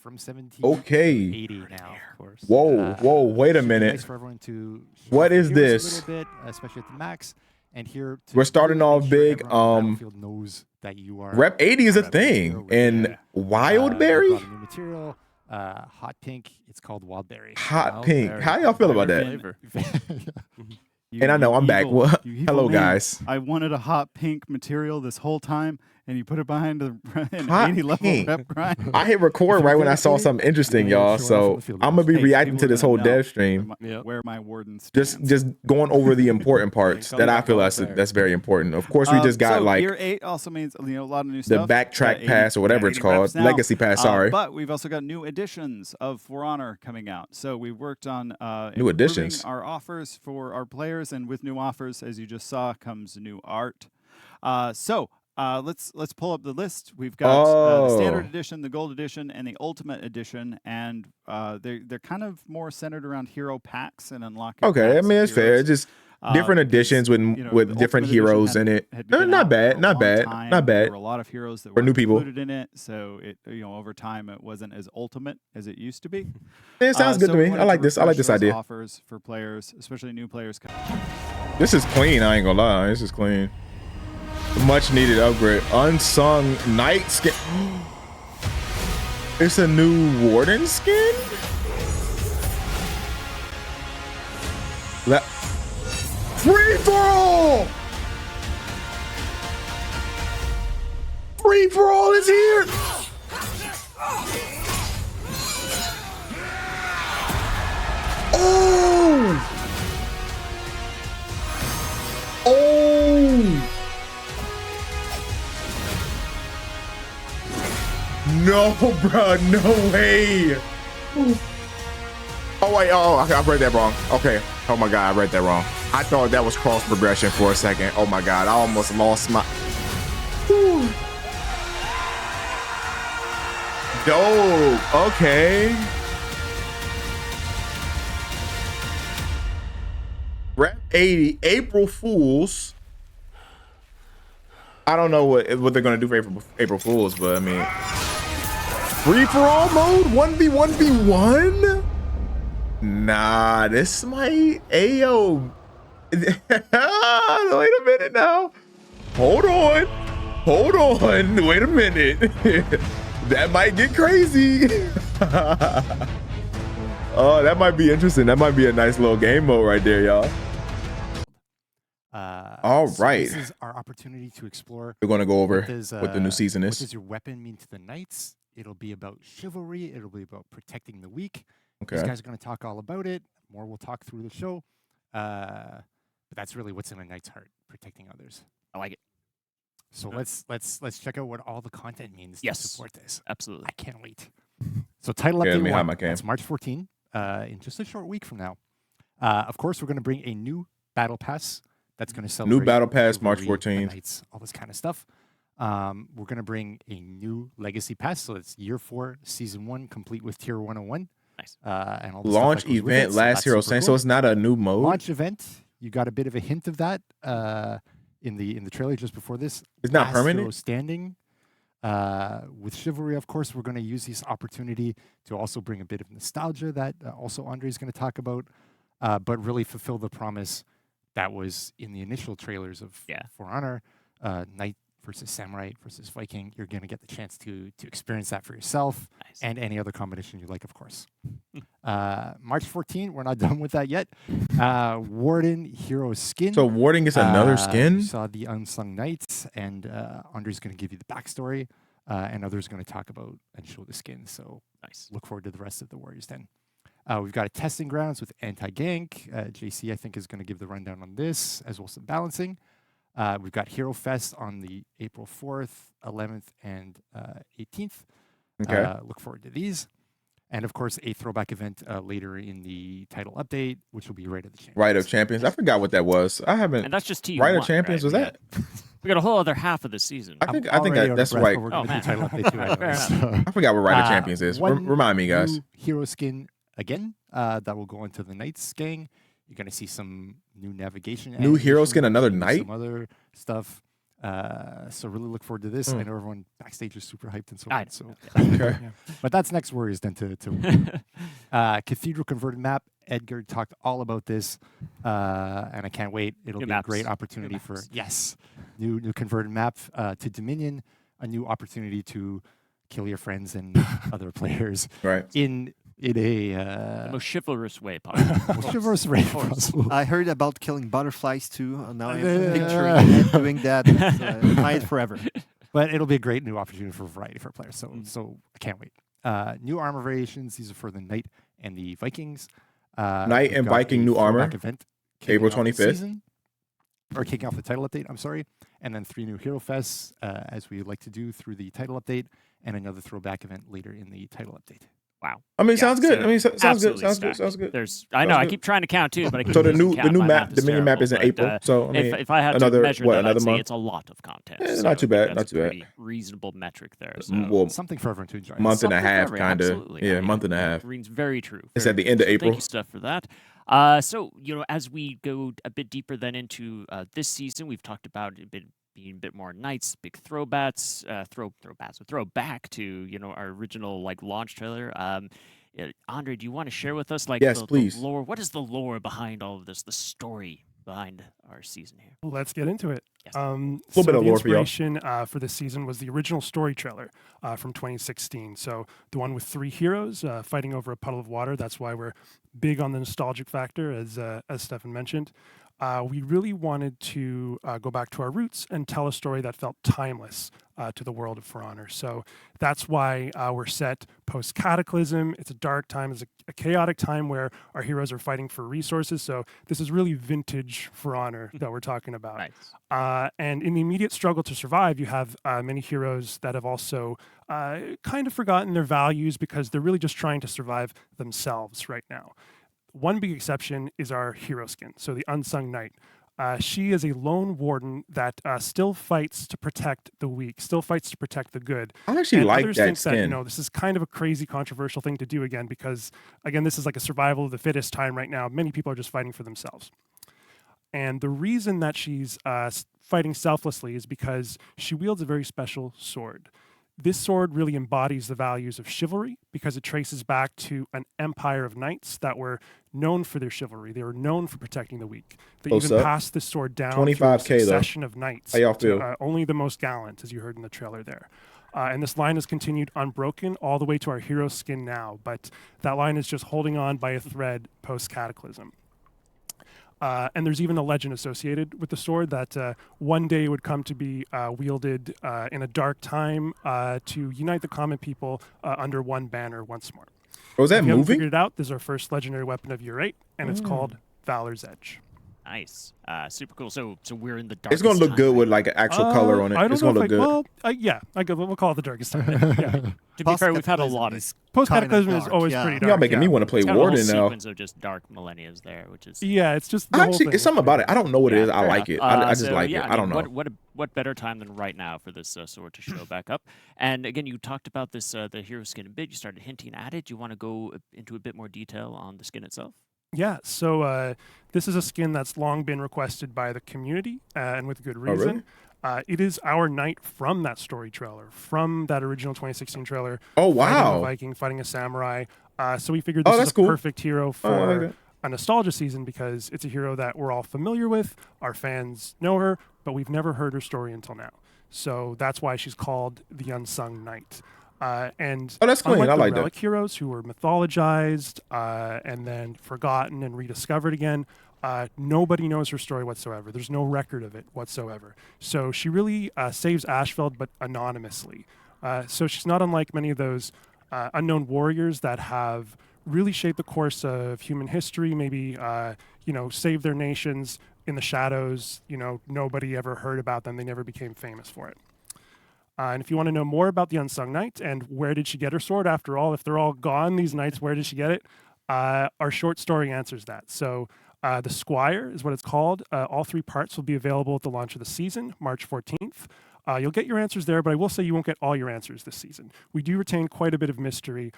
from 17 Okay. to 80 now, of course. Whoa, wait a should be minute. nice for everyone to What is heroes this? a little bit, especially at the max. And here We're starting really off make sure big. everyone on the battlefield knows that you are Rep 80 is a Rep 80 thing. And Wildberry? brought a new material, hot pink. It's called Wildberry. Hot pink. How y'all feel about that? And I know I'm back. Well, hello, guys. I wanted a hot pink material this whole time, and you put it behind an Hot 80 level pink. rep grind. I hit record right when I saw something interesting, y'all. So I'm gonna be reacting to this whole dev stream. Where my wardens Just going over the important parts that I feel that's very important. Of course, we just got so like year 8 also means a lot of new the stuff. backtrack pass or whatever it's called, legacy pass. Sorry, but we've also got new editions of For Honor coming out. So we worked on new editions. Our offers for our players, and with new offers, as you just saw, comes new art. Let's pull up the list. We've got the standard edition, the gold edition, and the ultimate edition, and they're kind of more centered around hero packs and unlocking. Okay, I mean it's fair. Just different editions with different heroes in it. Not bad. There were a lot of heroes that were new people included in it, so it over time it wasn't as ultimate as it used to be. It sounds good to me. I like this. I like this idea. Offers for players, especially new players. This is clean. I ain't gonna lie. This is clean. Much needed upgrade. Unsung Knight skin. It's a new Warden skin? Free for all! Free for all is here! Oh! Oh! No, bro, no way. Oh, wait, I read that wrong. Okay. Oh, my God, I read that wrong. I thought that was cross progression for a second. Oh, my God, I almost lost my... Whew. Dope. Okay. Rep 80, April Fools. I don't know what they're going to do for April Fools, but I mean... Free-for-all mode? 1v1v1? Nah, this might... Ayo. Wait a minute now. Hold on. Wait a minute. That might get crazy. Oh, that might be interesting. That might be a nice little game mode right there, y'all. All right. This is our opportunity to explore. We're going to go over what the new season is. What does your weapon mean to the knights? It'll be about chivalry. It'll be about protecting the weak. Okay. These guys are going to talk all about it. More we'll talk through the show. But that's really what's in a knight's heart, protecting others. I like it. So let's check out what all the content means to support this. Absolutely. I can't wait. So title update 1. That's March 14, in just a short week from now. Of course, we're going to bring a new battle pass that's going to celebrate new battle pass March 14, knights, all this kind of stuff. We're going to bring a new legacy pass, so it's year 4, season 1, complete with tier 101. Nice. And all the launch stuff that goes with event, it, last hero saying, so it's not a new mode. Launch event. You got a bit of a hint of that in the trailer just before this. It's not last permanent. Hero standing. With chivalry, of course, we're going to use this opportunity to also bring a bit of nostalgia that also Andre is going to talk about, but really fulfill the promise that was in the initial trailers of For Honor, Knight versus Samurai versus Viking. You're going to get the chance to experience that for yourself and any other combination you like, of course. March 14, we're not done with that yet. Warden hero skin. So Warden gets another skin? You saw the Unsung Knights, and Andre's going to give you the backstory, and others going to talk about and show the skin. So look forward to the rest of the Warriors then. We've got a testing grounds with anti-gank. JC, I think, is going to give the rundown on this, as well as some balancing. We've got Hero Fest on the April 4th, 11th, and 18th. Okay. Look forward to these. And, of course, a throwback event later in the title update, which will be Rite of the Champions. Rite of Champions. I forgot what that was. I haven't. And that's just T1. Rite of Champions, was that? We got a whole other half of the season. I think that's right. Oh, man. Title update too, I forgot what Rite of Champions is. Remind me, guys. Hero skin again. That will go into the Knights gang. You're going to see some new navigation. New hero skin, another knight? Some other stuff. So really look forward to this. I know everyone backstage is super hyped and so on. So, Okay. yeah. But that's next Warriors then to Cathedral converted map. Edgar talked all about this, and I can't wait. It'll New be maps. a great opportunity for new converted map to Dominion, a new opportunity to kill your friends and other players Right. in a The most chivalrous way possible. most chivalrous way possible. I heard about killing butterflies too. Now I'm Yeah. picturing Ed doing that. Hide forever. But it'll be a great new opportunity for a variety for players. So I can't wait. New armor variations. These are for the Knight and the Vikings. Knight we've and got Viking a new armor. throwback event kicking April off the 25th. season, or kicking off the title update. I'm sorry, and then 3 new Hero Fests, as we like to do through the title update, and another throwback event later in the title update. Wow. I mean, Yeah, sounds good. so I mean, sounds good. absolutely Sounds good. stacked. Sounds good. I know. I good. keep trying to count too, but I keep So the losing new count. My map, math Dominion map is in terrible, April. but, So I mean, if I had another to measure what, that, another I'd say month? it's a lot of content. Yeah, so not too bad, that's not too a bad. pretty reasonable metric there. So. Well, Something for everyone to enjoy. month and a Something for half, everyone, kind of. absolutely. Yeah, month and a half. Rings very true. It's very at the true. end of So April. Thank you, Steph, for that. So, as we go a bit deeper then into this season, we've talked about being a bit more Knights, big throwbacks, throwback to, our original, launch trailer. Andre, do you want to share with us, Yes, please. the lore? What is the lore behind all of this, the story behind our season here? Let's get into it. Yes. Little bit of the lore for y'all. inspiration for this season was the original story trailer from 2016. So the one with 3 heroes fighting over a puddle of water. That's why we're big on the nostalgic factor, as Stefan mentioned. We really wanted to go back to our roots and tell a story that felt timeless to the world of For Honor. So that's why we're set post-Cataclysm. It's a dark time. It's a chaotic time where our heroes are fighting for resources. So this is really vintage For Honor that we're talking about. Nice. And in the immediate struggle to survive, you have many heroes that have also kind of forgotten their values because they're really just trying to survive themselves right now. One big exception is our hero skin, so the Unsung Knight. She is a lone warden that still fights to protect the weak, still fights to protect the good. I actually And like others that think skin. that, this is kind of a crazy, controversial thing to do again because, again, this is like a survival of the fittest time right now. Many people are just fighting for themselves. And the reason that she's fighting selflessly is because she wields a very special sword. This sword really embodies the values of chivalry because it traces back to an empire of knights that were known for their chivalry. They were known for protecting the weak. They Close even up. passed this sword down through a 25K though. succession of knights. How y'all to, feel? only the most gallant, as you heard in the trailer there. And this line has continued unbroken all the way to our hero skin now, but that line is just holding on by a thread post-Cataclysm. And there's even a legend associated with the sword that one day would come to be wielded in a dark time to unite the common people under one banner once more. Was that If you haven't moving? figured it out, this is our first legendary weapon of year 8, and it's called Valor's Edge. Nice. Super cool. So we're in the dark. It's gonna look good with like an actual color on it. I don't It's know gonna if look good. we'll call it the darkest time. Yeah. To be fair, we've had a lot of Post-Cataclysm is always pretty dark. Y'all making me want to play It's got a whole Warden now. sequence of just dark millenniums there, which is Yeah, it's just the whole Actually, thing. it's something about it. I don't know what it is. I fair like it. enough. I just So, like yeah, it. I don't know. What better time than right now for this sword to show back up? And again, you talked about this the hero skin a bit. You started hinting at it. Do you want to go into a bit more detail on the skin itself? Yeah, so this is a skin that's long been requested by the community, and with good reason. It is our knight from that story trailer, from that original 2016 trailer. Oh, Fighting a wow. Viking, fighting a samurai. So we figured this Oh, is that's a cool. perfect hero I like for that. a nostalgia season because it's a hero that we're all familiar with. Our fans know her, but we've never heard her story until now. So that's why she's called the Unsung Knight. And Oh, that's clean. unlike I the like that. relic heroes who were mythologized and then forgotten and rediscovered again, nobody knows her story whatsoever. There's no record of it whatsoever. So she really saves Ashfeld, but anonymously. So she's not unlike many of those unknown warriors that have really shaped the course of human history, maybe, saved their nations in the shadows. Nobody ever heard about them. They never became famous for it. And if you want to know more about the Unsung Knight and where did she get her sword, after all, if they're all gone, these knights, where did she get it? Our short story answers that. So the Squire is what it's called. All 3 parts will be available at the launch of the season, March 14th. You'll get your answers there, but I will say you won't get all your answers this season. We do retain quite a bit of mystery,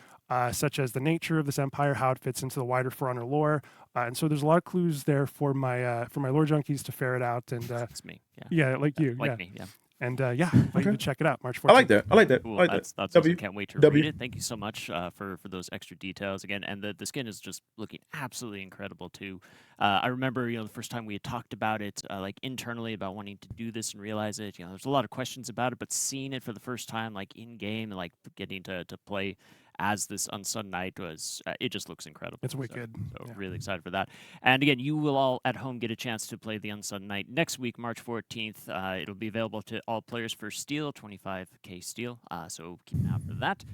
such as the nature of this empire, how it fits into the wider For Honor lore, and so there's a lot of clues there for my lore junkies to ferret out. And It's me. Yeah. yeah, like you, Like yeah. me. Yeah. And yeah, invite you to check it out, March 14th. I like that. I like that. Cool. I like that. That's W. awesome. Can't wait to W. read it. Thank you so much for those extra details again. And the skin is just looking absolutely incredible too. I remember the first time we had talked about it like internally about wanting to do this and realize it. There's a lot of questions about it, but seeing it for the first time like in game and like getting to play as this Unsung Knight was, it just looks incredible. It's wicked. So Yeah. really excited for that. And again, you will all at home get a chance to play the Unsung Knight next week, March 14th. It'll be available to all players for steel, 25k steel. So keep an eye out for that.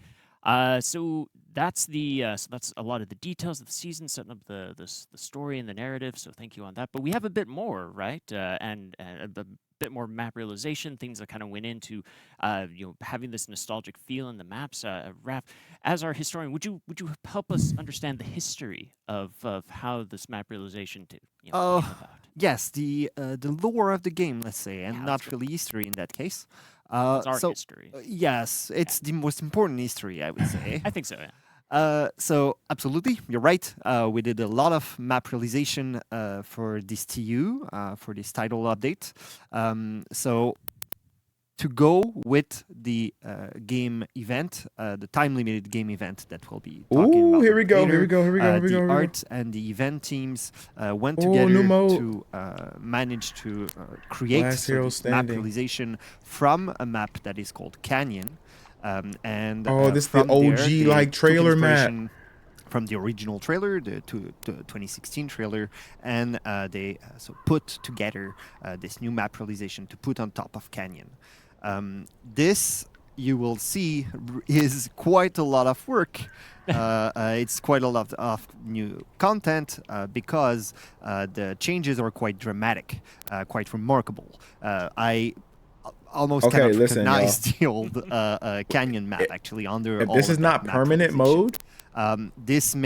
So that's that's a lot of the details of the season, setting up the story and the narrative. So thank you on that. But we have a bit more, right? And a bit more map realization, things that kind of went into having this nostalgic feel in the maps. Raph, as our historian, would you help us understand the history of how this map realization came about? Yes, the lore of the game, let's say, and Yeah, not let's go. really history in that case. It's our So history. yes, it's the most important history, I would say. I think so. Yeah. So absolutely, you're right. We did a lot of map realization for this TU, for this title update. So to go with the game event, the time-limited game event that we'll be talking about Here we go. later, Here we go. Here we go. Here we the go. Here we go. art and the event teams went New together mode. to manage to create Last hero this map standing. realization from a map that is called Canyon. And This is the from there, OG, they like, took trailer map. inspiration from the original trailer, the 2016 trailer, and they so put together this new map realization to put on top of Canyon. This, you will see, is quite a lot of work. It's quite a lot of new content because the changes are quite dramatic, quite remarkable. I almost cannot listen, recognize the old Canyon map actually under If all this of is that not map permanent realization. mode, This we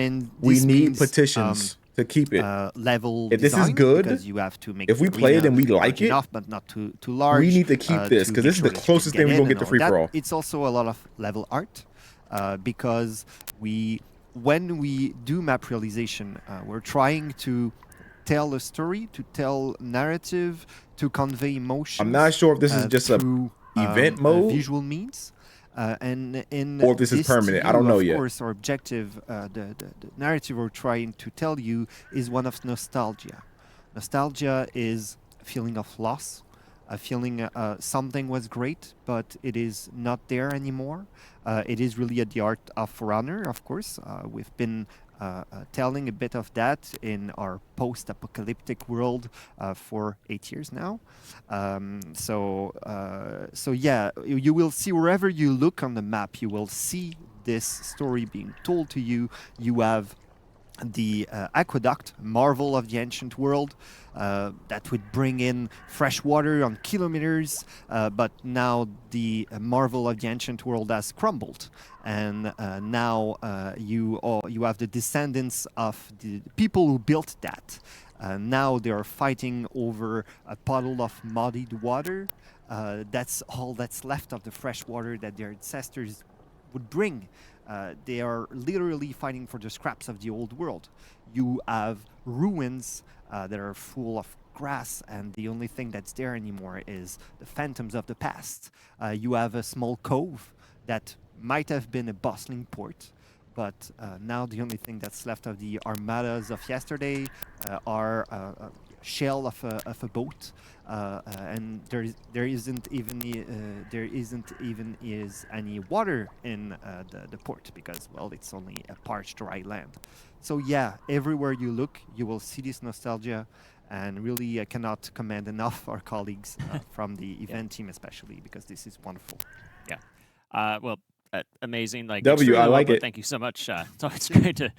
this need means, petitions to keep it. level If this is design, good, because you have to make if we the play it arena and we like large it, enough, but not too large. we need to keep this, to 'cause make this is the sure that you closest can thing we're in gonna get and to all free that. for all. It's also a lot of level art because when we do map realization, we're trying to tell a story, to tell narrative, to convey emotion. I'm not sure if this is just a through event mode, visual means. And in or if this is this permanent. I TU, don't know of yet. course, our objective, the narrative we're trying to tell you is one of nostalgia. Nostalgia is a feeling of loss, a feeling something was great, but it is not there anymore. It is really at the art of For Honor, of course. We've been telling a bit of that in our post-apocalyptic world for 8 years now. So yeah, you will see wherever you look on the map, you will see this story being told to you. You have the aqueduct, marvel of the ancient world, that would bring in fresh water on kilometers, but now the marvel of the ancient world has crumbled, and now you have the descendants of the people who built that. Now they are fighting over a puddle of muddied water. That's all that's left of the fresh water that their ancestors would bring. They are literally fighting for the scraps of the old world. You have ruins that are full of grass, and the only thing that's there anymore is the phantoms of the past. You have a small cove that might have been a bustling port, but now the only thing that's left of the armadas of yesterday are a shell of a boat, and there isn't even any water in the port because, well, it's only a parched dry land. So yeah, everywhere you look, you will see this nostalgia, and really I cannot commend enough our colleagues from the event team especially, because this is wonderful. Yeah. Well, amazing. Like W, I like well, it. Thank you so much. It's always great to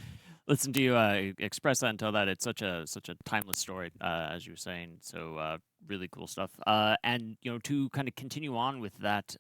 listen to you express that and tell that. It's such a timeless story, as you were saying. So really cool stuff. And to kind of continue on with that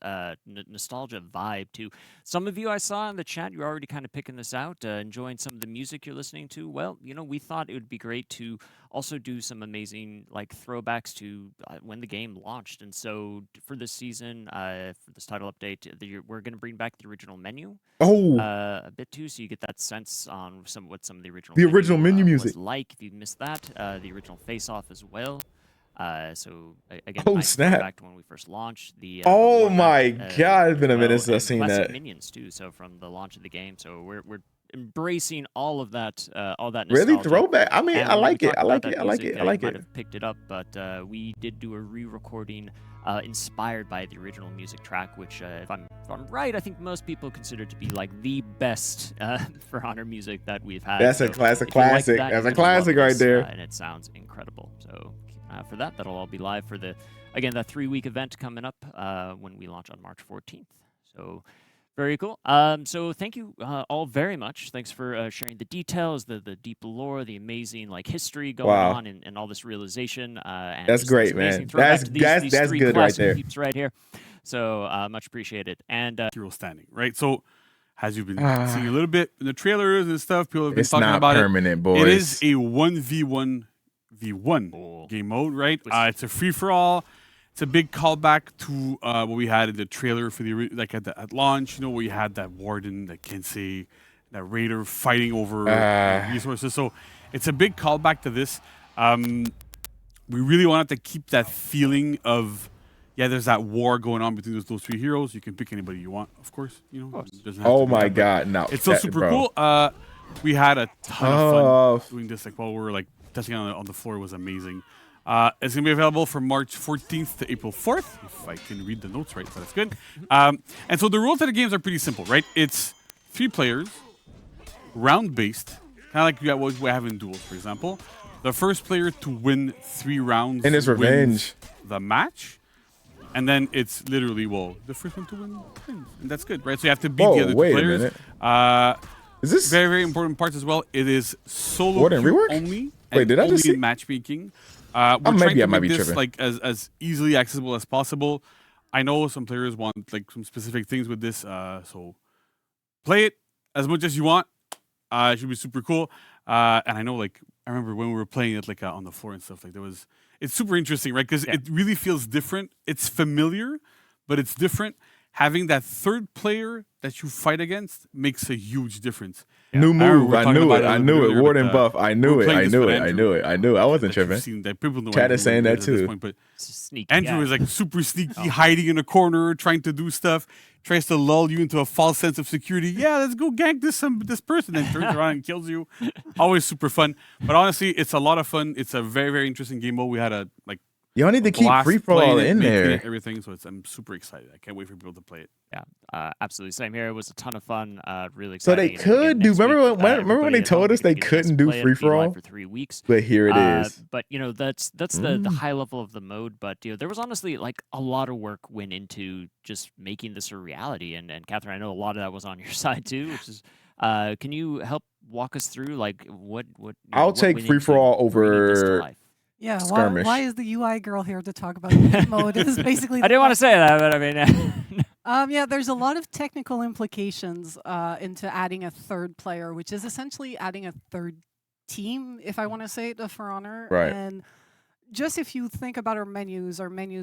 nostalgia vibe too. Some of you I saw in the chat, you're already kind of picking this out, enjoying some of the music you're listening to. Well, we thought it would be great to also do some amazing like throwbacks to when the game launched. And so for this season, for this title update, we're going to bring back the original menu a bit too, so you get that sense on what some of the original menu was music. like. If you missed that, the original face-off as well. So again, Oh, nice snap. throwback to when we first launched the. Oh the my Warback, God, it's been a as minute well, since I've and seen classic that. minions too. So from the launch of the game, so we're embracing all of that. All that Really nostalgia. throwback. I mean, And I when we like it. talked I about like that it. I like music, it. I like you might it. have picked it up, but we did do a re-recording inspired by the original music track, which, if I'm right, I think most people consider to be like the best For Honor music that we've had. That's So a classic. if you like that, That's you're a gonna classic love right this, there. and it sounds incredible. So keep an eye out for that. That'll all be live for that 3-week event coming up when we launch on March 14th. So very cool. So thank you all very much. Thanks for sharing the details, the deep lore, the amazing like history going on, and all this realization. And That's just great, this amazing man. throwback That's to these that's three good right classic there. peeps right here. So much appreciated. And hero standing, right? So as you've been seeing a little bit in the trailers and stuff, people have been It's talking not about permanent, it. boys. It is a 1v1v1 game mode, right? It's a free for all. It's a big callback to what we had in the trailer for at launch. Where you had that warden, that Kenzo, that raider fighting over resources. So it's a big callback to this. We really wanted to keep that feeling of, there's that war going on between those three heroes. You can pick anybody you want, of course. It doesn't have Oh to be my that, but God! No, it's still super cool. We had a ton of fun doing this. Like while we were like testing on the floor, it was amazing. It's gonna be available from March 14th to April 4th, if I can read the notes right. So that's good. And so the rules of the games are pretty simple, right? It's 3 players, round-based, kind of like what we have in duels, for example. The first player to win 3 rounds and it's revenge. The match. And then it's literally, the first one to win wins. And that's good, right? So you have to beat the other 2 players. Wait a minute. Is this very, very important parts as well? It is solo Rework? only. Wait, did I just see in matchmaking? We're trying to make this like as easily accessible as possible. I know some players want like some specific things with this, so play it as much as you want. It should be super cool. And I know, like, I remember when we were playing it, like on the floor and stuff. Like it's super interesting, right? Because it really feels different. It's familiar, but it's different. Having that third player that you fight against makes a huge difference. New move. I knew it. Earlier, Warden buff. I knew it. I knew Andrew. it. I wasn't tripping. Chad is saying that too. Point, but sneaky. Andrew is like super sneaky, hiding in a corner, trying to do stuff. Tries to lull you into a false sense of security. Yeah, let's go gank this person, and turns around and kills you. Always super fun. But honestly, it's a lot of fun. It's a very, very interesting game mode. We had a y'all need to keep free for all in there. Everything. So I'm super excited. I can't wait for people to play it. Yeah, absolutely. Same here. It was a ton of fun. Really So exciting. they could do. Remember when they told us they couldn't do free for all for 3 weeks? But here it is. But that's the high level of the mode. But there was honestly like a lot of work went into just making this a reality. And Catherine, I know a lot of that was on your side too. Which is, can you help walk us through like what? I'll take free for all over. Yeah, skirmish. why is the UI girl here to talk about the mode? Is basically. I didn't want to say that, but I mean. Yeah, there's a lot of technical implications into adding a third player, which is essentially adding a third team, if I want to say it, For Honor. Right. And just if you think about our menus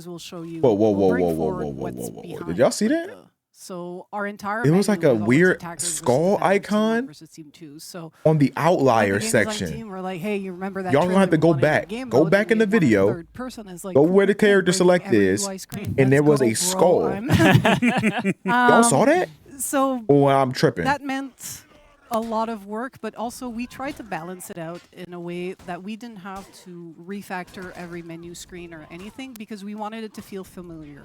will show you. Whoa. Did y'all see that? So our entire it was like a menu with all its weird attackers skull versus defenders, team one icon versus team 2. So on the outlier the game design section. team were like, hey, you remember that Y'all gonna have to go back. Go back in the video. Like, go where the character select is, and there was a skull. Y'all saw that? So I'm tripping. That meant a lot of work, but also we tried to balance it out in a way that we didn't have to refactor every menu screen or anything because we wanted it to feel familiar.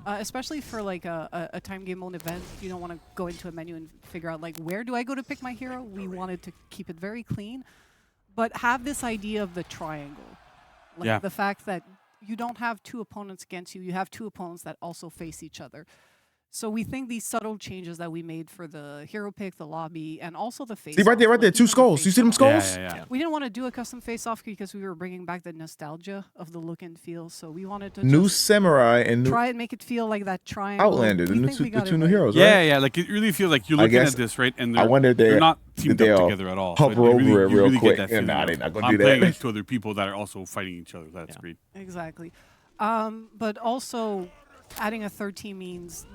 Especially for like a time game mode event, you don't want to go into a menu and figure out like where do I go to pick my hero. We wanted to keep it very clean, but have this idea of the triangle. Like the fact that you don't have 2 opponents against you, you have 2 opponents that also face each other. So we think these subtle changes that we made for the hero pick, the lobby, and also the face. See right there, like 2 skulls. You see them skulls? Yeah. We didn't want to do a custom face-off because we were bringing back the nostalgia of the look and feel. So we wanted to New just Samurai and new try and make it feel like that triangle. Outlander, the We think we two got it new right. heroes, right? Yeah. Like it really feels like you're I looking guess- at this, right? And I wonder if they're not teamed they'll up together at all. hover you over really, it you real really quick. Get that Yeah, feeling nah, of, they're not gonna I'm do that. playing next to other people that are also fighting each other. That's great. Exactly. But also adding a third team means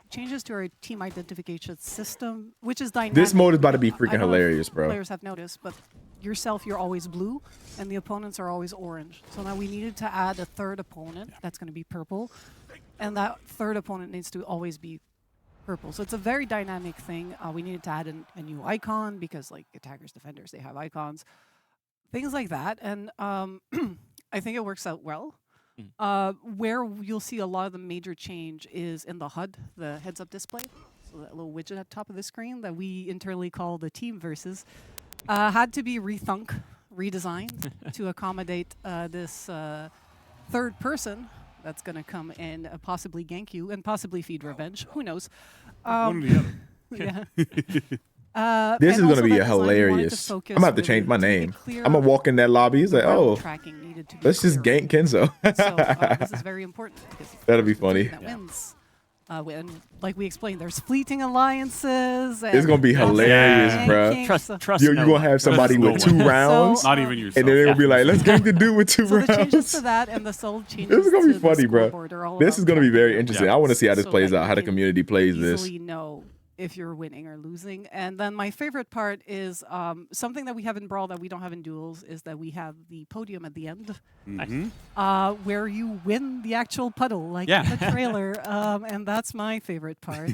changes to our team identification system, which is dynamic. This mode is about to be I freaking don't know if hilarious, bro. Players have noticed, but yourself, you're always blue, and the opponents are always orange. So now we needed to add a third opponent that's going to be purple, and that third opponent needs to always be purple. So it's a very dynamic thing. We needed to add a new icon because, like, attackers, defenders, they have icons, things like that. And I think it works out well. Where you'll see a lot of the major change is in the HUD, the heads-up display. So that little widget at the top of the screen that we internally call the team versus had to be redesigned to accommodate this third person that's going to come and possibly gank you and possibly feed revenge. Who knows? One or the other. Yeah. This is and going to also be that design, we wanted to hilarious. I'm focus going to have to really change my to be name. clear I'm going to walk in that lobby. He's like, route oh, tracking needed to be let's just clear. gank Kenzo. So this is very important because That'll be it's the team funny. that wins. When, like we explained, there's fleeting alliances. It's going to be hilarious, bro. Trust You're no going to one. have somebody no with 2 one. rounds. So, Not even yourself. And then they're going to be like, let's gank the dude with 2 So the changes rounds. to that and the subtle changes This is going to be to the funny, bro. scoreboard are all This about is going to be very tracking interesting. your I want to see how wins this so plays that out, you how the can community plays this. easily know if you're winning or losing. And then my favorite part is something that we have in Brawl that we don't have in Duels is that we have the podium at the end where you win the actual puddle, like in the trailer. And that's my favorite part.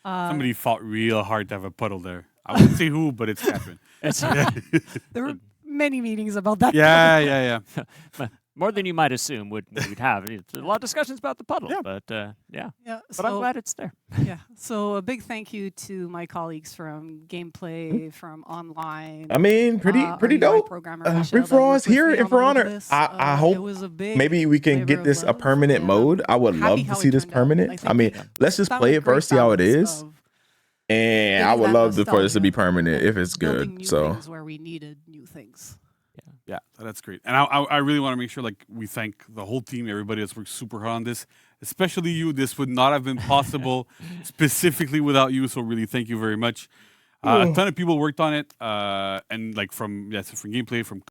Somebody fought real hard to have a puddle there. I wouldn't say who, but it's Catherine. There were many meetings about that. Yeah. More than you might assume we'd have. It's a lot of discussions about the puddle, Yeah. but yeah. Yeah, But I'm glad it's there. Yeah. So a big thank you to my colleagues from gameplay, from online. I mean, pretty our UI dope. programmer, Free Michelle, for that all worked is with here me and on for all of honor. this. I It hope was a big maybe we can labor get of this a love, permanent and mode. I would happy love to how see it this turned out. permanent. I think mean, let's just found play a it great first, see how it balance is. of And I getting would that love for this to be nostalgia permanent and if it's building good. new So things where we needed new things. Yeah, that's great. And I really want to make sure, like, we thank the whole team, everybody that's worked super hard on this, especially you. This would not have been possible specifically without you. So really, thank you very much. A ton of people worked on it, and like from gameplay, from.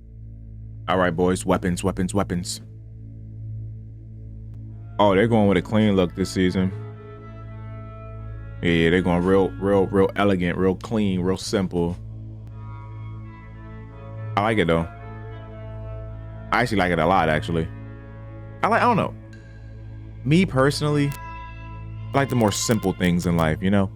all right, boys, weapons. Oh, they're going with a clean look this season. Yeah, they're going real elegant, real clean, real simple. I like it though. I actually like it a lot, actually. I don't know. Me personally, I like the more simple things in life, you know?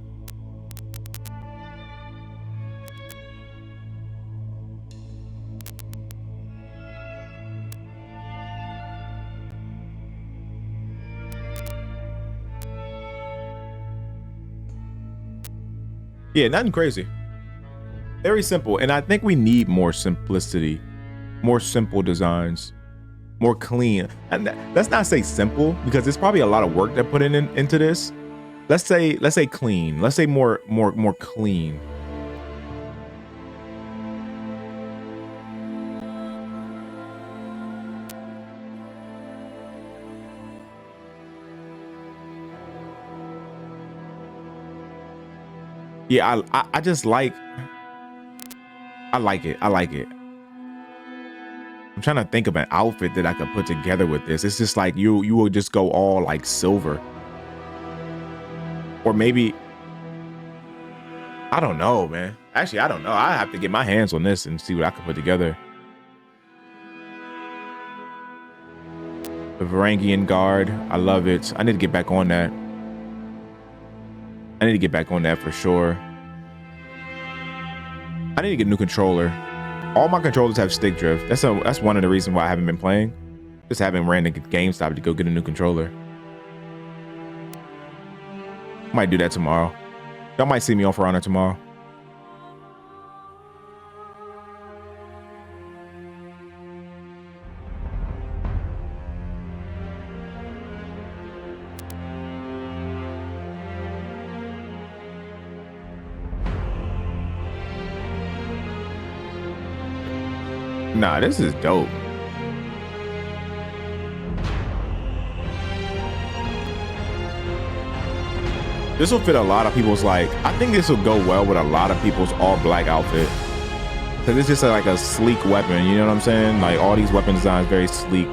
Yeah, nothing crazy. Very simple. And I think we need more simplicity, more simple designs, more clean. And let's not say simple because there's probably a lot of work that put into this. Let's say clean. Let's say more clean. Yeah, I just like. I like it. I'm trying to think of an outfit that I could put together with this. It's just like you will just go all like silver. Or maybe, I don't know, man. Actually, I don't know. I have to get my hands on this and see what I can put together. The Varangian guard. I love it. I need to get back on that. I need to get back on that for sure. I need to get a new controller. All my controllers have stick drift. That's one of the reasons why I haven't been playing. Just haven't ran to GameStop to go get a new controller. Might do that tomorrow. Y'all might see me on For Honor tomorrow. Nah, this is dope. This will fit a lot of people's, like, I think this will go well with a lot of people's all black outfit. Cause it's just like a sleek weapon, you know what I'm saying? Like all these weapon designs very sleek.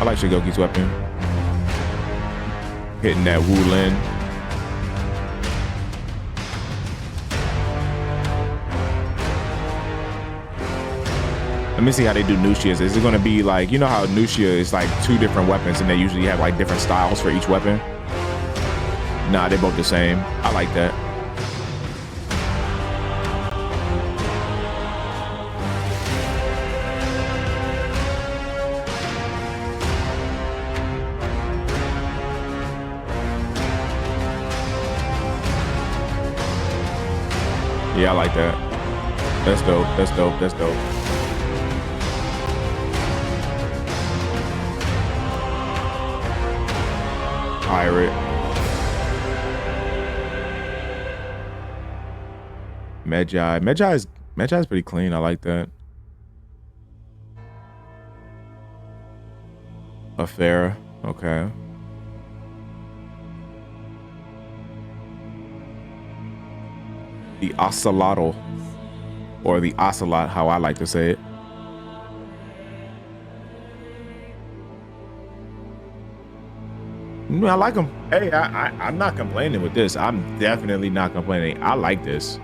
I like Shigoki's weapon. Hitting that Wulin. Let me see how they do Nushia's. Is it going to be like, you know how Nushia is like 2 different weapons and they usually have like different styles for each weapon? Nah, they're both the same. I like that. Yeah, I like that. That's dope. That's dope. That's dope. Pirate. Medjay. Medjay's pretty clean. I like that. Affair. Okay. The Ocelotl, or the Ocelot, how I like to say it. I like them. Hey, I'm not complaining with this. I'm definitely not complaining. I like this.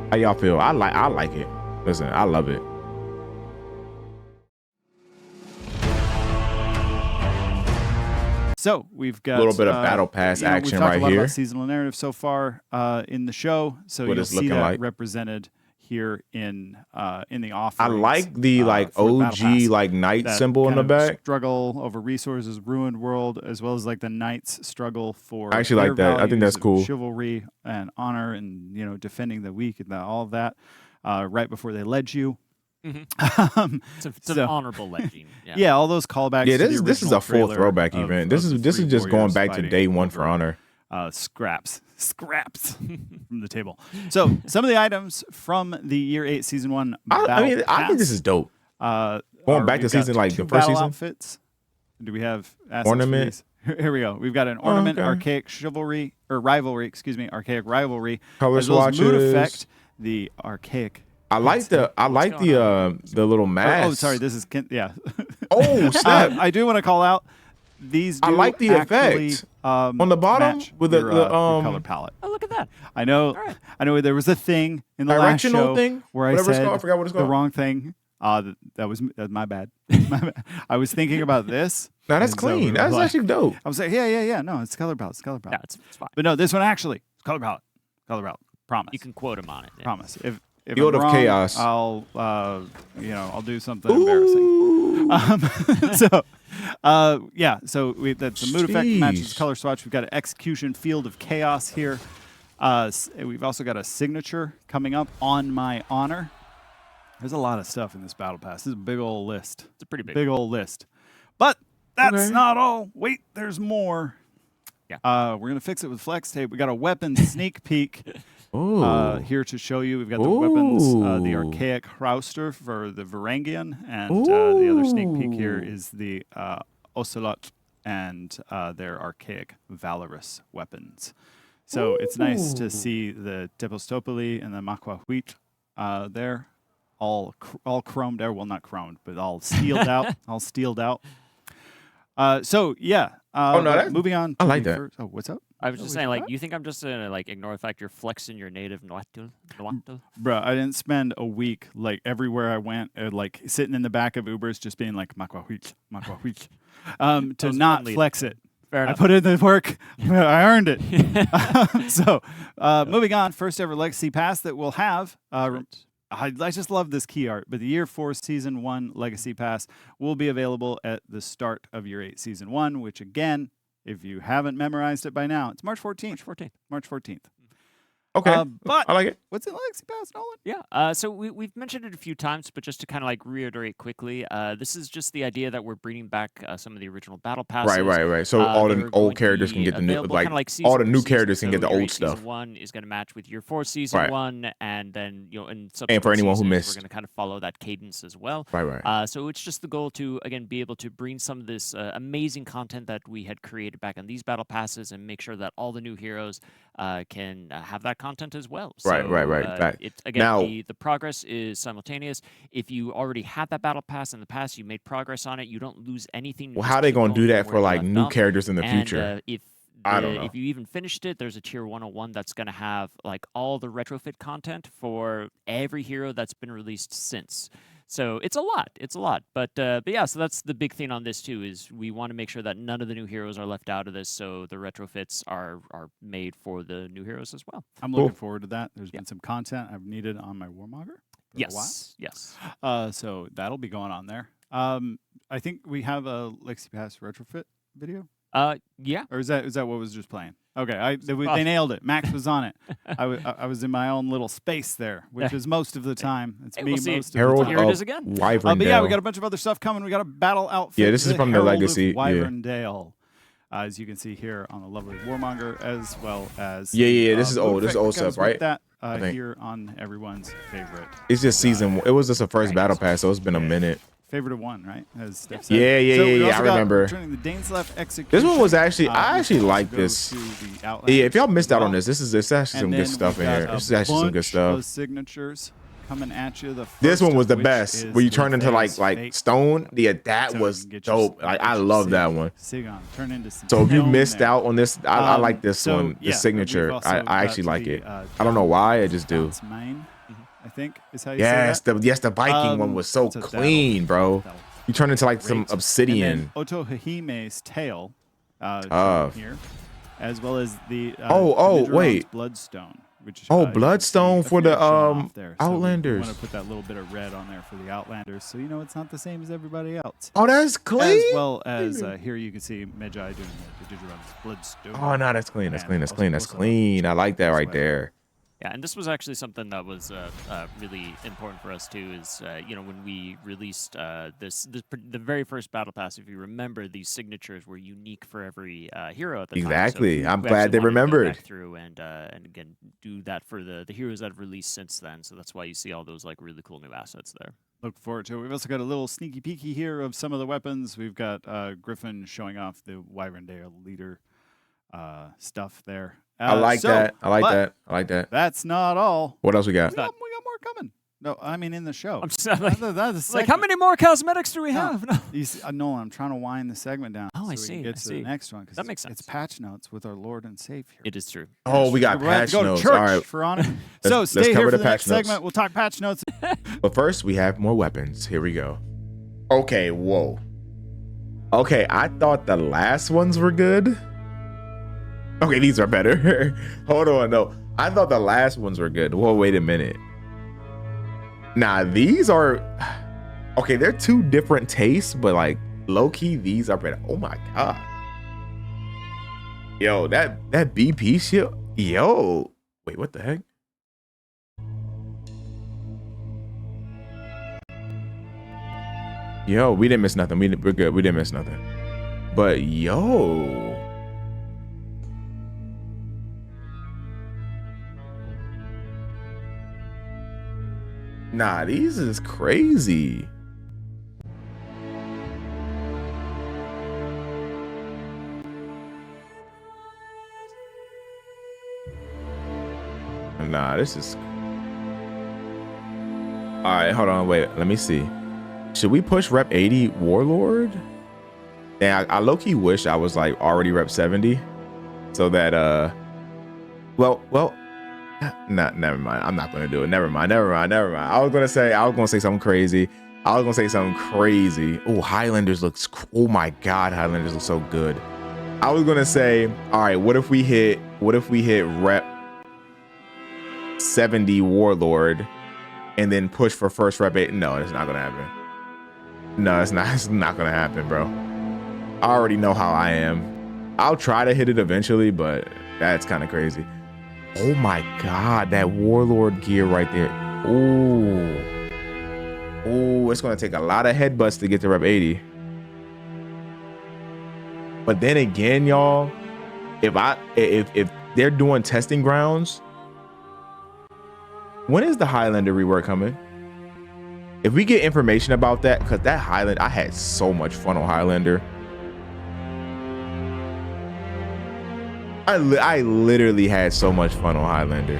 How y'all feel? I like it. Listen, I love it. So we've got a little bit of battle pass action we've talked right a lot here. about seasonal narrative so far in the show. So What you'll it's see looking that like. represented here in the offerings. I like the like for the battle OG pass. like knight That symbol in kind the of back. struggle over resources, ruined world, as well as like the knights struggle for. I actually like their that. I think that's values of cool. Chivalry and honor, and defending the weak and all of that. Right before they led you. Mm-hmm. It's an honorable legend. Yeah, all those callbacks. Yeah, to this the is a full trailer throwback of- event. of This the is three just going warriors back to fighting day 1 for over, honor. scraps from the table. So some of the items from the Year 8 Season 1 I mean, I think this is dope. Going back to season like the first season. Outfits. Do we have assets Ornament? for these? Here we go. We've got an ornament, okay. archaic chivalry or rivalry. Excuse me, archaic rivalry. Color as well as mood swatches. effect. The archaic. I like the little mask. Oh, sorry. This is yeah. Oh, snap. I do want to call out these. I do like the actually, effect on the bottom match with your, the your color palette. Oh, look at that. I know. right. I know. There was a thing in the last directional show thing, where I whatever it's said called. I forgot what it's the called. wrong thing. That was my bad. My bad. I was thinking about this. Now that's and so clean. we were That's like- actually dope. I was like, yeah. No, it's color palette. It's color palette. Yeah, it's fine. But no, this one actually it's color palette. Color palette. Promise. You can quote him on it. Yeah. promise. If Field I'm of wrong, Chaos. I'll I'll do something embarrassing. So that's the mood effect matches Jeez. color swatch. We've got an execution field of chaos here. We've also got a signature coming up on my honor. There's a lot of stuff in this battle pass. This is a big old list. It's a pretty big. Big old list. But that's Okay. not all. Wait, there's more. Yeah. We're gonna fix it with flex tape. We got a weapon sneak peek. Ooh. Here to show you, we've got the weapons, the Ooh. archaic Hrauster for the Varangian, and the other sneak peek here is the Ocelot and their archaic Valorous weapons. So it's nice to see the Tepostopoli and the Makwahuit there, all chromed out. Well, not chromed, but all steeled out. All steeled out. So yeah. Oh, no, but that's- moving on. I to like the that. first- oh, what's up? I was Oh, just we saying, like, forgot? you think I'm just gonna like ignore the fact you're flexing your native Noatul? Bruh, I didn't spend a week like everywhere I went, like sitting in the back of Ubers, just being like Makwahuit, Makwahuit, to was not fun lead. flex it. Fair I enough. put in the work. I earned it. So, moving on, first ever Legacy Pass that we'll have. I just love this key art, but the Year 4 Season 1 Legacy Pass will be available at the start of Year 8 Season 1, which again, if you haven't memorized it by now, it's March 14th. March 14th. March 14th. Okay, But I like it. what's in Legacy Pass, Nolan? Yeah. So we've mentioned it a few times, but just to kind of like reiterate quickly, this is just the idea that we're bringing back some of the original battle passes. Right. So all the They're old going to characters can be get the new, available like kinda like all the season new for season. characters can So get the year old 8 season stuff. 1 is going to match with year 4 season Right. 1, and then in And subsequent for anyone who seasons, missed. we're going to kind of follow that cadence as well. Right. So it's just the goal to again be able to bring some of this amazing content that we had created back on these battle passes, and make sure that all the new heroes can have that content as well. So, Right. Again, Now- the progress is simultaneous. If you already had that battle pass in the past, you made progress on it. You don't lose anything. You Well, just how they keep gonna do going that from for where you like left new off. characters in the And, future? if I don't know. if you even finished it, there's a tier 101 that's going to have like all the retrofit content for every hero that's been released since. So it's a lot. But yeah, so that's the big thing on this too, is we want to make sure that none of the new heroes are left out of this. So the retrofits are made for the new heroes as well. I'm looking forward to that. There's been some content I've needed on my Warmonger. Yes. So that'll be going on there. I think we have a Legacy Pass retrofit video. Yeah. Or is that what was just playing? Okay, they nailed it. Max was on it. I was in my own little space there, which is most of the time. It's Hey, me we'll see. most of Herald the time. Here it of is again. Wyverndale. But yeah, we got a bunch of other stuff coming. We got a battle outfit. Yeah, this is from the Herald of Legacy, yeah. Wyverndale, as you can see here on the lovely Warmonger, as well as Yeah, this is Blue old. This is Effect old goes stuff, right? with that I think. here on everyone's favorite. It's just season. It was just a first battle pass, so it's been a minute. Favorite of one, right? As Steph said. Yeah, So we I also got remember. returning the Dainsleif Execution. This one was actually, I We actually also like go this. to the Yeah, Outlanders if y'all missed as out on well. this is actually some And good then stuff we've in here. got This is a actually some good bunch stuff. of signatures coming at you. The This first one was of the which best. is Where you the turn into Phase like Fate. stone. Yeah, that So was you can get your- dope. Like get I your love that Sig- one. Sigon, turn into some So if you stone missed there. out on this, I like this so, one. The yeah, signature. we've also I got actually like the, it. I don't know why. I just do. Bounce Mane, I think is how you Yes, say that. the Viking one was so that'll- clean, bro. that'll You turn into like some great. obsidian. And then Otohime's tail shown Tough. here, as well as the Oh, Midgeron's wait. Bloodstone. Which, Oh, you can Bloodstone see for a the few shown off there. So Outlanders. We want to put that little bit of red on there for the Outlanders, so you know it's not the same as everybody else. Oh, that's clean. As well as here you can see Medjay doing the Digirun's Bloodstone. Oh no, that's clean. That's And clean. That's also- clean. That's also clean. I like that right Sweat. there. Yeah, and this was actually something that was really important for us too. Is when we released the very first battle pass, if you remember, these signatures were unique for every hero at the time. Exactly. So I'm we glad actually they wanted to go remembered. back through and again do that for the heroes that have released since then. So that's why you see all those like really cool new assets there. Look forward to it. We've also got a little sneaky peeky here of some of the weapons. We've got Griffin showing off the Wyverndale leader stuff there. I like that. I like but that. I like that. That's not all. What else we got? We got more coming. No, I mean in the show. I'm just like, That's like, how many more cosmetics do we have? No. You see, Nolan, I'm trying to wind the segment down. Oh, so I we see, can get I to see. the next one. 'cause That makes It's sense. patch notes with our Lord and Savior. It is true. Oh, we got We're gonna have patch to go notes. to church All right. for on it. So let's stay here cover for the the patch next notes. segment. We'll talk patch notes. But first, we have more weapons. Here we go. Okay, whoa. Okay, I thought the last ones were good. Okay, these are better. Hold on, no. I thought the last ones were good. Well, wait a minute. Nah, these are... Okay, they're two different tastes, but like, low-key, these are better. Oh my God. Yo, that BP shield... Yo. Wait, what the heck? Yo, we didn't miss nothing. We're good. We didn't miss nothing. But yo. Nah, these is crazy. Nah, this is... All right, hold on. Wait, let me see. Should we push rep 80 Warlord? Yeah, I low-key wish I was like already rep 70. So that, well, nah, never mind. I'm not gonna do it. Never mind. I was gonna say something crazy. Oh, Highlanders looks, oh my God, Highlanders look so good. I was gonna say, all right, what if we hit rep 70 Warlord and then push for first rep 8? No, it's not gonna happen. No, it's not gonna happen, bro. I already know how I am. I'll try to hit it eventually, but that's kind of crazy. Oh my God, that Warlord gear right there. Ooh. Ooh, it's gonna take a lot of headbutts to get to rep 80. But then again, y'all, if they're doing testing grounds, when is the Highlander rework coming? If we get information about that, because that Highlander, I had so much fun on Highlander. I literally had so much fun on Highlander.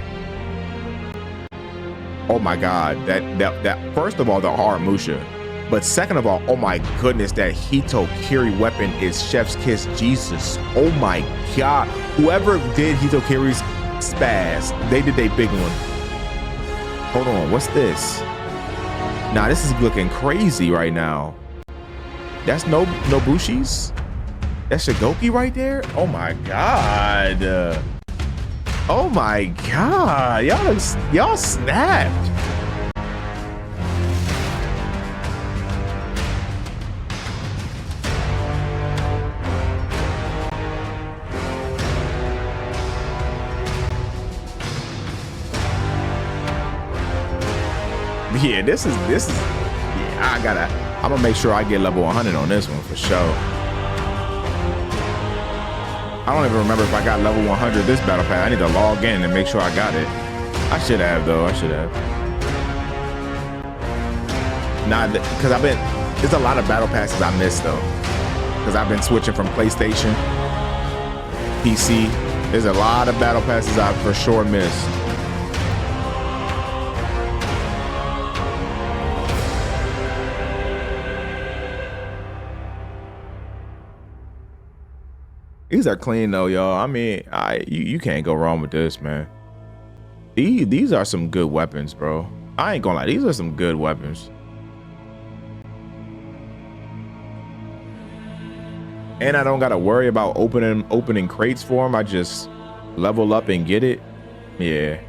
Oh my God, that first of all, the Haramusha. But second of all, oh my goodness, that Hito Kiri weapon is Chef's Kiss. Jesus. Oh my God. Whoever did Hito Kiri's spaz, they did a big one. Hold on, what's this? Nah, this is looking crazy right now. That's Nobushi's? That's Shigoki right there? Oh my God. Oh my God. Y'all snapped. Yeah, this is yeah, I'm gonna make sure I get level 100 on this one for sure. I don't even remember if I got level 100 this battle pass. I need to log in and make sure I got it. I should have though. I should have. Nah, because there's a lot of battle passes I missed though. Because I've been switching from PlayStation, PC. There's a lot of battle passes I for sure missed. These are clean though, y'all. I mean, you can't go wrong with this, man. These are some good weapons, bro. I ain't gonna lie, these are some good weapons. And I don't gotta worry about opening crates for them. I just level up and get it. Yeah,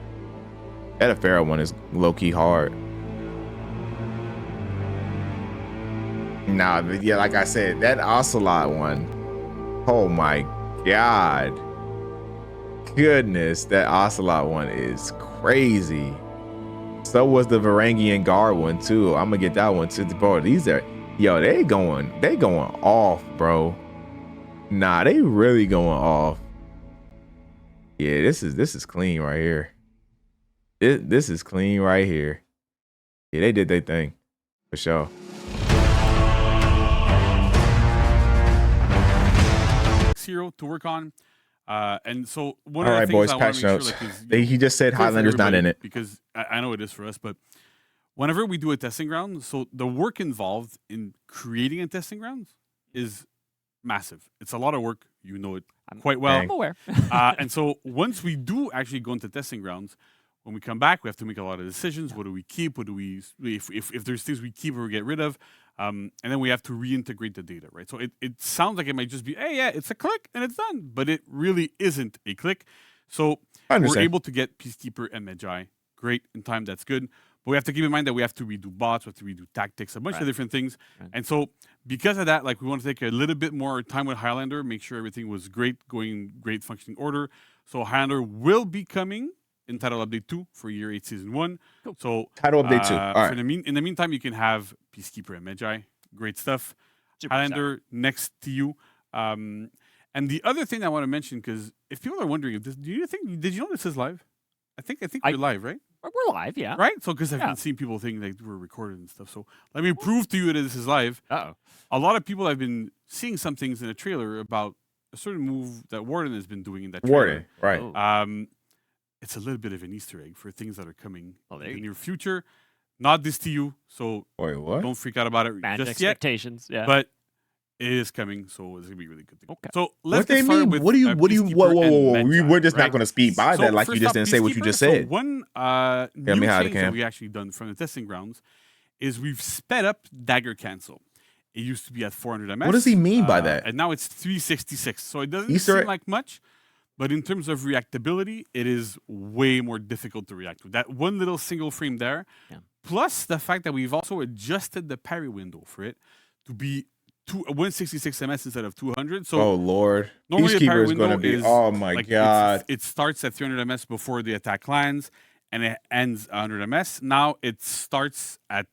that Pharaoh one is low-key hard. Nah, yeah, like I said, that Ocelot one. Oh my God. Goodness, that Ocelot one is crazy. So was the Varangian Guard one too. I'm gonna get that one too. Bro, these are, yo, they going off, bro. Nah, they really going off. Yeah, this is clean right here. This is clean right here. Yeah, they did their thing for sure. Zero to work on, and so one all of the right, things boys, I want patch to make notes. sure, like, is, He just said Highlander's not in it because I know it is for us, but whenever we do a testing ground, so the work involved in creating a testing ground is massive. It's a lot of work. You know it quite well. I'm aware. And so once we do actually go into testing grounds, when we come back, we have to make a lot of decisions. What do we keep? What do we, if there's things we keep or we get rid of? And then we have to reintegrate the data, right? So it sounds like it might just be, hey, yeah, it's a click and it's done, but it really isn't a click. So we're able to get Peacekeeper and Medjay. Great in time, that's good. But we have to keep in mind that we have to redo bots, we have to redo tactics, a bunch of different things. And so because of that, like, we want to take a little bit more time with Highlander, make sure everything was great, going in great functioning order. So Highlander will be coming in Title Update 2 for Year 8 Season 1. Cool. So Title Update 2. All right. In the meantime, you can have Peacekeeper and Medjay. Great stuff. Highlander next to you. And the other thing I want to mention, because if people are wondering, did you know this is live? I think we're live, right? We're live, yeah. Right? So, because I've been seeing people think like we're recorded and stuff. So, let me prove to you that this is live. Uh-oh. A lot of people have been seeing some things in a trailer about a certain move that Warden has been doing in that trailer. Warden, right. Oh. It's a little bit of an Easter egg for things that are coming in the near go. future. Not this to you, so wait, what? Don't freak out about it Manage just yet. Expectations, yeah. But it is coming, so it's gonna be really good. Okay. So let's what they mean? What do you? Whoa! We're just not going to speed by that like you just didn't say what you just said. So one new change that we actually done from the testing grounds is we've sped up dagger cancel. It used to be at 400 ms. What does he mean by that? And now it's 366. So it doesn't seem like much, but in terms of reactability, it is way more difficult to react with. That one little single frame there, plus the fact that we've also adjusted the parry window for it to be 166 MS instead of 200. So oh Lord, normally the parry Peacekeeper is window going to be. is Oh my like God. it starts at 300 MS before the attack lands, and it ends 100 MS. Now it starts at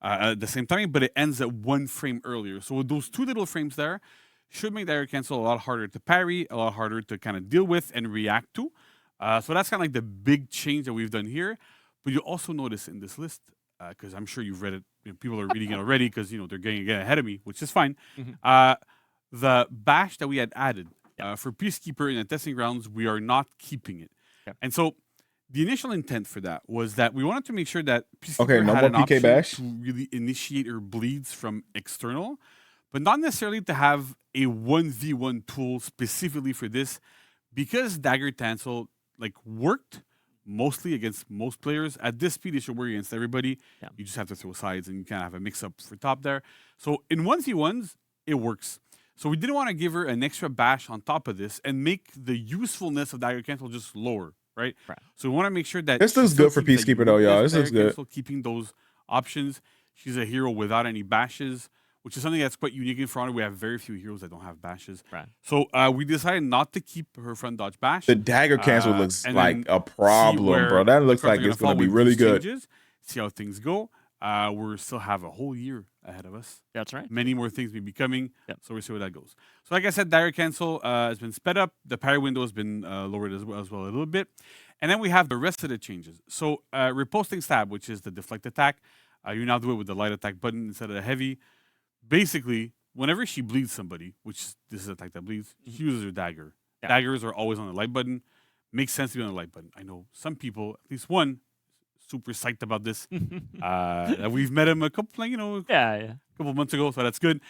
the same time, but it ends at 1 frame earlier. So with those 2 little frames there, should make dagger cancel a lot harder to parry, a lot harder to kind of deal with and react to. So that's kind of like the big change that we've done here. But you also notice in this list, because I'm sure you've read it, people are reading it already because they're getting ahead of me, which is fine. The bash that we had added for Peacekeeper in the testing grounds, we are not keeping it. And so the initial intent for that was that we wanted to make sure that Peacekeeper no had more an PK option bash? to really initiate her bleeds from external, but not necessarily to have a 1v1 tool specifically for this, because dagger cancel worked mostly against most players. At this speed, it should work against everybody. Yeah. You just have to throw sides and you kind of have a mix-up for top there. So in 1v1s, it works. So we didn't want to give her an extra bash on top of this and make the usefulness of dagger cancel just lower, right? So we want to make sure that This looks good for Peacekeeper though, y'all. This looks good. Cancel, keeping those options. She's a hero without any bashes, which is something that's quite unique in Front. We have very few heroes that don't have bashes. So we decided not to keep her front dodge bash. The dagger cancel looks like a problem, bro. That looks like it's going to be really good. Changes, see how things go. We still have a whole year ahead of us. That's right. Many more things may be coming. So we'll see where that goes. So like I said, dagger cancel has been sped up. The parry window has been lowered as well a little bit. And then we have the rest of the changes. So riposting stab, which is the deflect attack. You now do it with the light attack button instead of the heavy. Basically, whenever she bleeds somebody, which this is an attack that bleeds, she uses her dagger. Daggers are always on the light button. Makes sense to be on the light button. I know some people, at least one, super psyched about this. We've met him a couple, couple months ago, so that's good.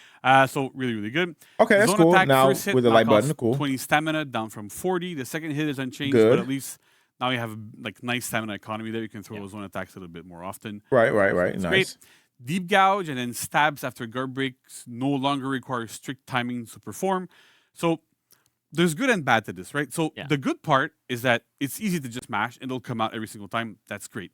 So really, really good. Okay, that's cool. Now hit, with the light button, cool. 20 stamina down from 40. The second hit is unchanged, but at least now you have nice stamina economy there. You can throw those zone attacks a little bit more often. Right. Nice. Great. Deep gouge and then stabs after guard breaks no longer require strict timing to perform. So there's good and bad to this, right? So the good part is that it's easy to just mash and it'll come out every single time. That's great.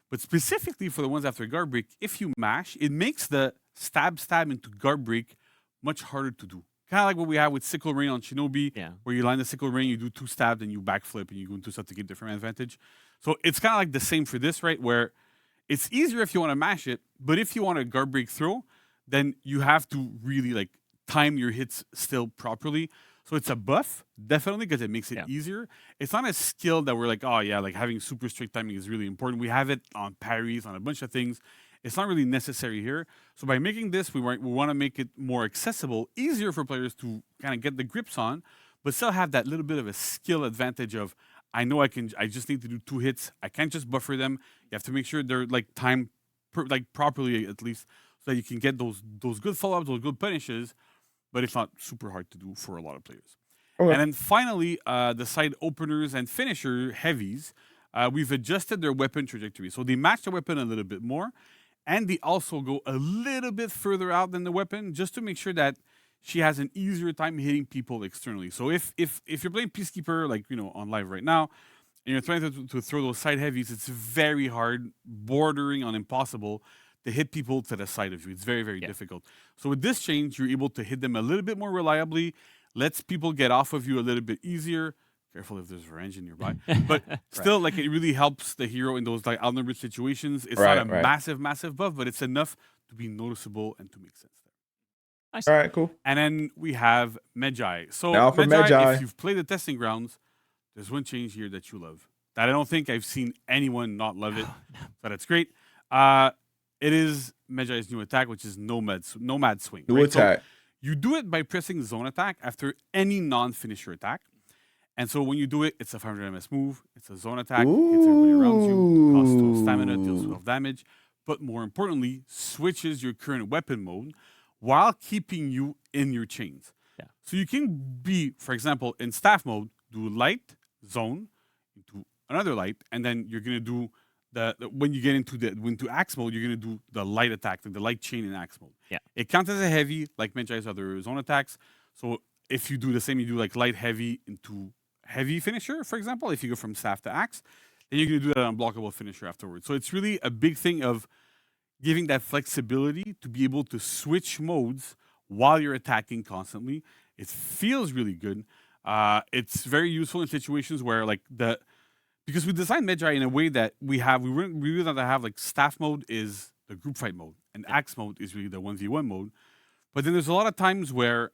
But specifically for the ones after guard break, if you mash, it makes the stab into guard break much harder to do. Kind of like what we have with Sickle Rain on Shinobi, where you line the Sickle Rain, you do 2 stabs, and you backflip, and you go into stuff to get different advantage. So it's kind of like the same for this, right? Where it's easier if you want to mash it, but if you want a guard break throw, then you have to really time your hits still properly. So it's a buff, definitely, because it makes it easier. It's not a skill that we're having super strict timing is really important. We have it on parries, on a bunch of things. It's not really necessary here. So by making this, we want to make it more accessible, easier for players to kind of get the grips on, but still have that little bit of a skill advantage of, I know I just need to do 2 hits. I can't just buffer them. You have to make sure they're timed properly at least, so that you can get those good follow-ups, those good punishes, but it's not super hard to do for a lot of players. Okay. And then finally, the side openers and finisher heavies, we've adjusted their weapon trajectory. So they match the weapon a little bit more, and they also go a little bit further out than the weapon, just to make sure that she has an easier time hitting people externally. So if you're playing Peacekeeper, on live right now, and you're trying to throw those side heavies, it's very hard, bordering on impossible, to hit people to the side of you. It's very, very difficult. So with this change, you're able to hit them a little bit more reliably, lets people get off of you a little bit easier. Careful if there's a range nearby. But still, it really helps the hero in those outnumbered situations. It's not a massive, massive buff, but it's enough to be noticeable and to make sense there. Nice. All right, cool. And then we have Medjay. So now for Medjay, if you've played the testing grounds, there's one change here that you love. That I don't think I've seen anyone not love it. So that's great. It is Medjay's new attack, which is Nomad Swing. New attack. So you do it by pressing zone attack after any non-finisher attack. And so when you do it, it's a 500 MS move. It's a zone attack. Hits everybody around you. Costs 2 stamina, deals 12 damage. But more importantly, switches your current weapon mode while keeping you in your chains. So you can be, for example, in staff mode, do light, zone, into another light, and then you're going to do when you get into axe mode, you're going to do the light attack, the light chain in axe mode. It counts as a heavy, like Medjay's other zone attacks. So if you do the same, you do light, heavy into heavy finisher, for example, if you go from staff to axe, then you're going to do that unblockable finisher afterwards. So it's really a big thing of giving that flexibility to be able to switch modes while you're attacking constantly. It feels really good. It's very useful in situations where because we designed Medjay in a way that we really want to have like staff mode is the group fight mode and axe mode is really the 1v1 mode. But then there's a lot of times where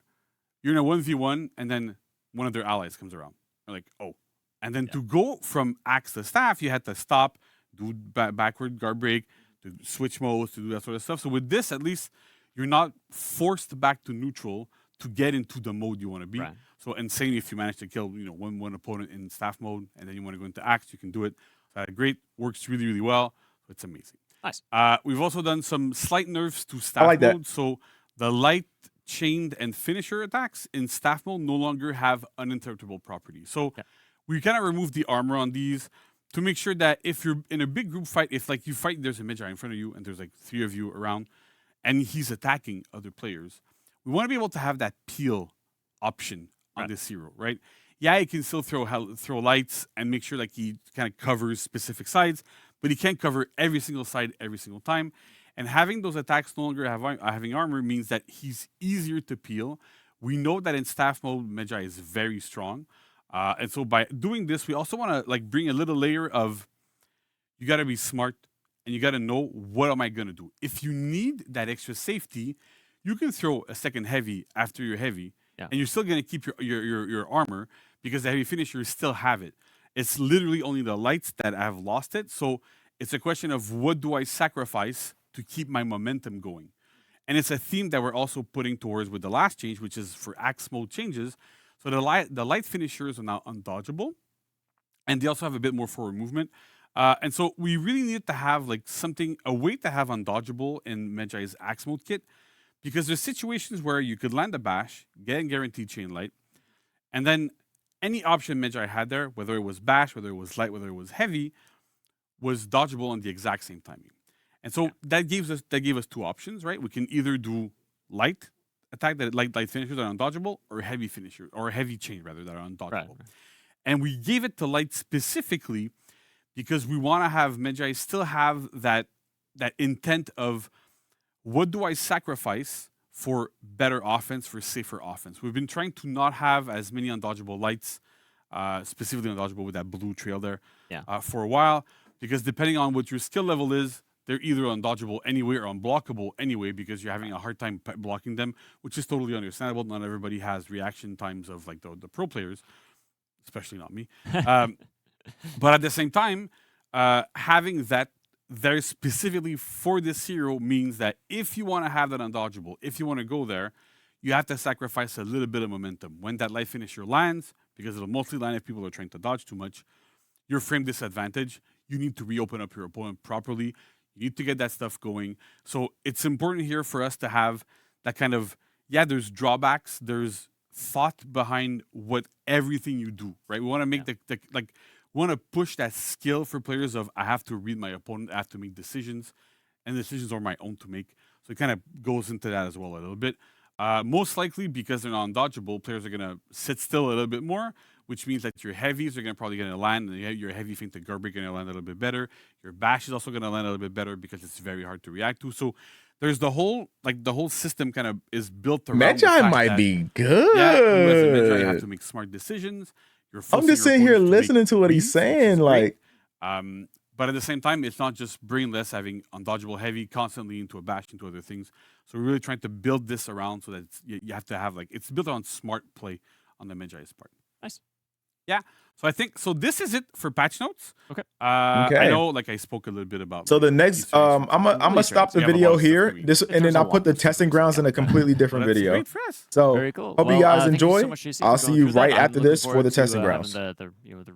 you're in a 1v1 and then one of their allies comes around. You're like, oh. And then to go from axe to staff, you had to stop, do backward guard break, to switch modes, to do that sort of stuff. So with this, at least, you're not forced back to neutral to get into the mode you want to be. Right. So, and same if you manage to kill, one opponent in staff mode, and then you want to go into axe, you can do it. So great, works really, really well. So it's amazing. Nice. We've also done some slight nerfs to staff mode. So the light, chained, and finisher attacks in staff mode no longer have uninterruptible properties. So we kind of remove the armor on these to make sure that if you're in a big group fight, if like you fight, there's a Medjay in front of you and there's like 3 of you around and he's attacking other players, we want to be able to have that peel option on this hero, right? Yeah, he can still throw lights and make sure like he kind of covers specific sides, but he can't cover every single side every single time. And having those attacks no longer having armor means that he's easier to peel. We know that in staff mode, Medjay is very strong. And so by doing this, we also want to like bring a little layer of, you got to be smart and you got to know, what am I going to do? If you need that extra safety, you can throw a second heavy after your heavy and you're still going to keep your armor because the heavy finisher still have it. It's literally only the lights that have lost it. So it's a question of what do I sacrifice to keep my momentum going? And it's a theme that we're also putting towards with the last change, which is for axe mode changes. So the light finishers are now undodgeable, and they also have a bit more forward movement. And so we really needed to have like a way to have undodgeable in Medjay's axe mode kit, because there's situations where you could land a bash, get a guaranteed chain light, and then any option Medjay had there, whether it was bash, whether it was light, whether it was heavy, was dodgeable on the exact same timing. And so that gave us 2 options, right? We can either do light attack that light finishers are undodgeable, or heavy finisher, or heavy chain rather, that are undodgeable. Right. And we gave it to light specifically because we want to have Medjay still have that intent of, what do I sacrifice for better offense, for safer offense? We've been trying to not have as many undodgeable lights, specifically undodgeable with that blue trail there, for a while, because depending on what your skill level is, they're either undodgeable anyway or unblockable anyway, because you're having a hard time blocking them, which is totally understandable. Not everybody has reaction times of like the pro players, especially not me. But at the same time, having that there specifically for this hero means that if you want to have that undodgeable, if you want to go there, you have to sacrifice a little bit of momentum. When that light finisher lands, because it'll mostly land if people are trying to dodge too much, your frame disadvantage, you need to reopen up your opponent properly. You need to get that stuff going. So it's important here for us to have that kind of, there's drawbacks, there's thought behind what everything you do, right? We want to make we want to push that skill for players of, I have to read my opponent, I have to make decisions, and decisions are my own to make. So it kind of goes into that as well a little bit. Most likely, because they're not undodgeable, players are going to sit still a little bit more, which means that your heavies are probably going to land, and your heavy feint to guard break going to land a little bit better. Your bash is also going to land a little bit better because it's very hard to react to. So there's the whole system kind of is built around Medjay might be good. Yeah, you as a Medjay, you have to make smart decisions. I'm just sitting here listening to what he's saying, like. But at the same time, it's not just brainless having undodgeable heavy constantly into a bash, into other things. So we're really trying to build this around so that you have to have it's built on smart play on the Medjay's part. Nice. Yeah. So I think this is it for patch notes. Okay. Okay. I know I spoke a little bit about. So the next, I'm gonna stop the video here. And then I'll put the testing grounds in a completely different video. So very cool. Hope you guys thank you enjoy. so much, JC, I'll for see going you through that. right I'm after looking this for forward the to, testing having grounds. the